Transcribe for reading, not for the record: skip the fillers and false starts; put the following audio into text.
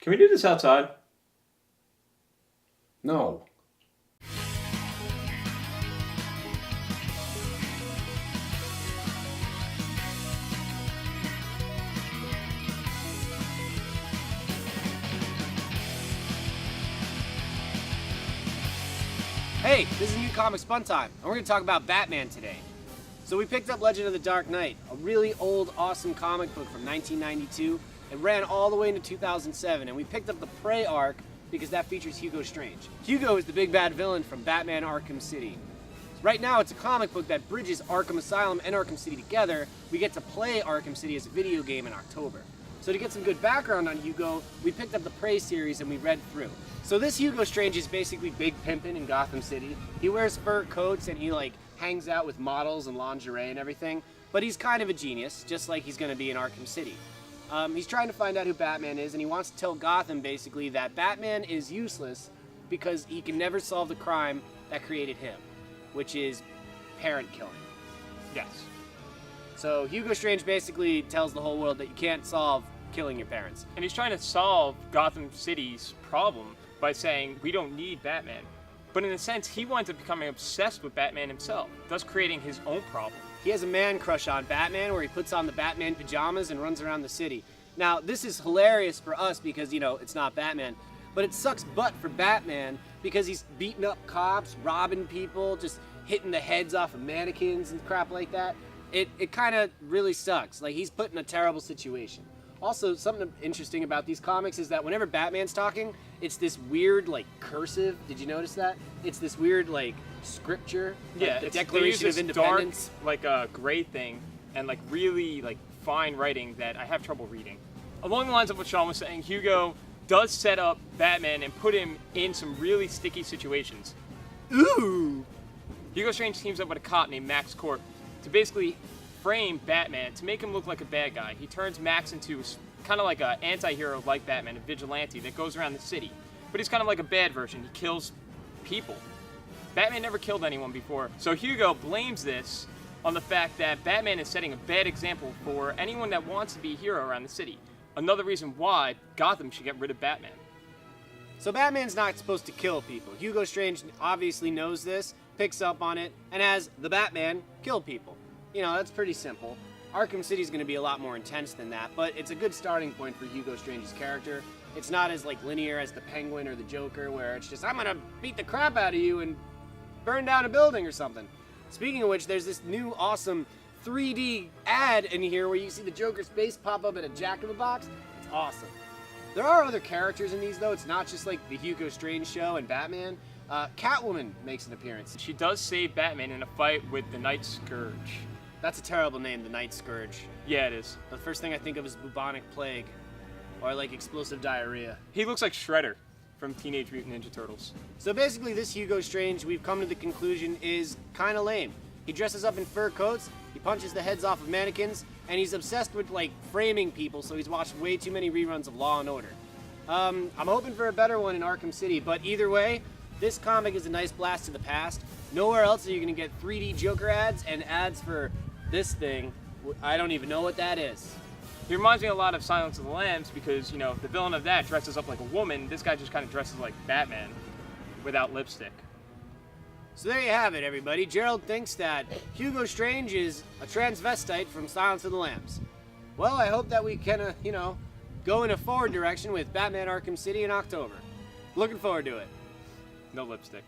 Can we do this outside? No. Hey, this is New Comics Fun Time, and we're going to talk about Batman today. So we picked up Legend of the Dark Knight, a really old, awesome comic book from 1992. It ran all the way into 2007, and we picked up the Prey arc because that features Hugo Strange. Hugo is the big bad villain from Batman Arkham City. Right now, it's a comic book that bridges Arkham Asylum and Arkham City together. We get to play Arkham City as a video game in October. So to get some good background on Hugo, we picked up the Prey series and we read through. So this Hugo Strange is basically big pimpin' in Gotham City. He wears fur coats and he hangs out with models and lingerie and everything. But he's kind of a genius, just like he's gonna be in Arkham City. He's trying to find out who Batman is, and he wants to tell Gotham basically that Batman is useless because he can never solve the crime that created him, which is parent killing. Yes. So Hugo Strange basically tells the whole world that you can't solve killing your parents. And he's trying to solve Gotham City's problem by saying we don't need Batman. But in a sense, he winds up becoming obsessed with Batman himself, thus creating his own problem. He has a man crush on Batman where he puts on the Batman pajamas and runs around the city. Now, this is hilarious for us because, it's not Batman. But it sucks butt for Batman because he's beating up cops, robbing people, just hitting the heads off of mannequins and crap like that. It kind of really sucks. He's put in a terrible situation. Also, something interesting about these comics is that whenever Batman's talking, it's this weird, cursive. Did you notice that? It's this weird, scripture. Yeah, the they Declaration use of this Independence. dark, a gray thing, and really fine writing that I have trouble reading. Along the lines of what Sean was saying, Hugo does set up Batman and put him in some really sticky situations. Ooh! Hugo Strange teams up with a cop named Max Corp to basically frame Batman to make him look like a bad guy. He turns Max into kind of like an anti-hero like Batman, a vigilante that goes around the city. But he's kind of like a bad version. He kills people. Batman never killed anyone before. So Hugo blames this on the fact that Batman is setting a bad example for anyone that wants to be a hero around the city. Another reason why Gotham should get rid of Batman. So Batman's not supposed to kill people. Hugo Strange obviously knows this, picks up on it, and has the Batman kill people. That's pretty simple. Arkham City's going to be a lot more intense than that, but it's a good starting point for Hugo Strange's character. It's not as linear as the Penguin or the Joker, where it's just, I'm going to beat the crap out of you and burn down a building or something. Speaking of which, there's this new awesome 3D ad in here where you see the Joker's face pop up in a Jack in the Box. It's awesome. There are other characters in these, though. It's not just the Hugo Strange show and Batman. Catwoman makes an appearance. She does save Batman in a fight with the Night Scourge. That's a terrible name, the Night Scourge. Yeah, it is. The first thing I think of is bubonic plague, or explosive diarrhea. He looks like Shredder from Teenage Mutant Ninja Turtles. So basically, this Hugo Strange, we've come to the conclusion, is kind of lame. He dresses up in fur coats, he punches the heads off of mannequins, and he's obsessed with framing people, so he's watched way too many reruns of Law and Order. I'm hoping for a better one in Arkham City, but either way, this comic is a nice blast to the past. Nowhere else are you going to get 3D Joker ads and ads for this thing. I don't even know what that is. He reminds me a lot of Silence of the Lambs because, the villain of that dresses up like a woman. This guy just kind of dresses like Batman without lipstick. So there you have it, everybody. Gerald thinks that Hugo Strange is a transvestite from Silence of the Lambs. Well, I hope that we can, go in a forward direction with Batman Arkham City in October. Looking forward to it. No lipstick.